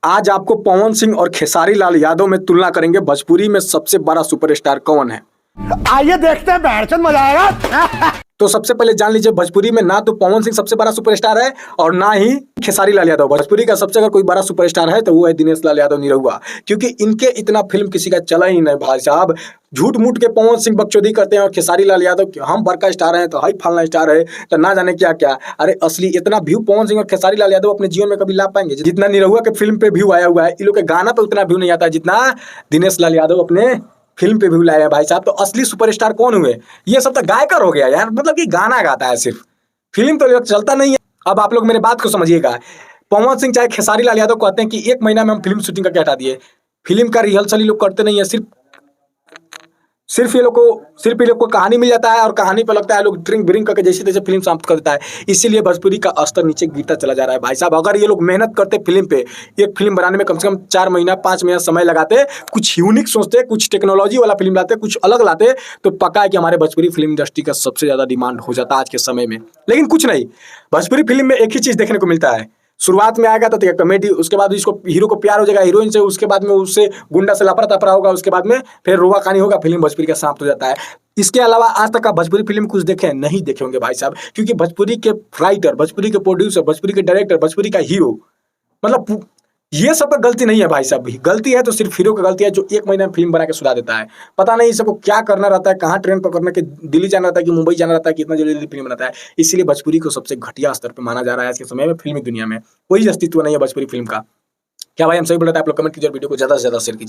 आज आपको पवन सिंह और खेसारी लाल यादव में तुलना करेंगे, भोजपुरी में सबसे बड़ा सुपरस्टार कौन है। आइए देखते हैं, बैठचंद मजा आएगा। तो सबसे पहले जान लीजिए, भोजपुरी में ना तो पवन सिंह सबसे बड़ा सुपरस्टार है और ना ही खेसारी लाल यादव। भोजपुरी का सबसे अगर कोई बड़ा सुपरस्टार है तो वो है दिनेश लाल यादव निरहुआ, क्योंकि इनके इतना फिल्म किसी का चला ही नहीं भाई साहब। झूठ मूठ के पवन सिंह बकचोदी करते हैं और खेसारी लाल यादव हम बड़का स्टार हैं तो हाई फलना स्टार है तो ना जाने क्या क्या। अरे असली इतना व्यू पवन सिंह और खेसारी लाल यादव अपने जीवन में कभी ला पाएंगे? जितना निरहुआ के फिल्म पे व्यू आया हुआ है, इन लोग के गाना पे उतना व्यू नहीं आता जितना दिनेश लाल यादव अपने फिल्म पे व्यू लाया है भाई साहब। तो असली सुपरस्टार कौन हुए? ये सब तो गायकर हो गया यार, मतलब कि गाना गाता है सिर्फ, फिल्म तो चलता नहीं है। अब आप लोग मेरे बात को समझिएगा, पवन सिंह चाहे खेसारी लाल यादव कहते हैं कि 1 महीना में हम फिल्म शूटिंग करके हटा दिए, फिल्म का रिहर्सल ये लोग करते नहीं है। सिर्फ ये लोग को कहानी मिल जाता है और कहानी पे लगता है लोग ड्रिंक ब्रिंक करके जैसे तैसे फिल्म समाप्त कर देता है। इसीलिए भोजपुरी का स्तर नीचे गिरता चला जा रहा है भाई साहब। अगर ये लोग मेहनत करते फिल्म पे, एक फिल्म बनाने में कम से कम 4 महीना 5 महीना समय लगाते, कुछ यूनिक सोचते, कुछ टेक्नोलॉजी वाला फिल्म लाते, कुछ अलग लाते, तो पक्का है कि हमारे भोजपुरी फिल्म इंडस्ट्री का सबसे ज्यादा डिमांड हो जाता आज के समय में। लेकिन कुछ नहीं, भोजपुरी फिल्म में एक ही चीज देखने को मिलता है, शुरुआत में आएगा तो कॉमेडी, उसके बाद इसको हीरो को प्यार हो जाएगा हीरोइन से, उसके बाद में उससे गुंडा से लफड़ा तफड़ा होगा, उसके बाद में फिर रोवा कहानी होगा, फिल्म भोजपुरी का समाप्त हो जाता है। इसके अलावा आज तक आप भोजपुरी फिल्म कुछ देखे नहीं देखे होंगे भाई साहब, क्योंकि भोजपुरी के राइटर, भोजपुरी के प्रोड्यूसर, भोजपुरी के डायरेक्टर, भोजपुरी का हीरो, मतलब ये सब का गलती नहीं है भाई साहब। गलती है तो सिर्फ हीरो की गलती है, जो 1 महीने में फिल्म बना के सुधा देता है। पता नहीं सबको क्या करना रहता है, कहाँ ट्रेन पकड़ने के, दिल्ली जाना रहता है कि मुंबई जाना रहता है, कितना जल्दी फिल्म बनाता है। इसीलिए भोजपुरी को सबसे घटिया स्तर पर माना जा रहा है आज के समय में। फिल्मी दुनिया में कोई अस्तित्व नहीं है भोजपुरी फिल्म का। क्या भाई हम सही बोल रहे थे? आप लोग कमेंट कीजिए, वीडियो को ज्यादा से ज्यादा शेयर कीजिए।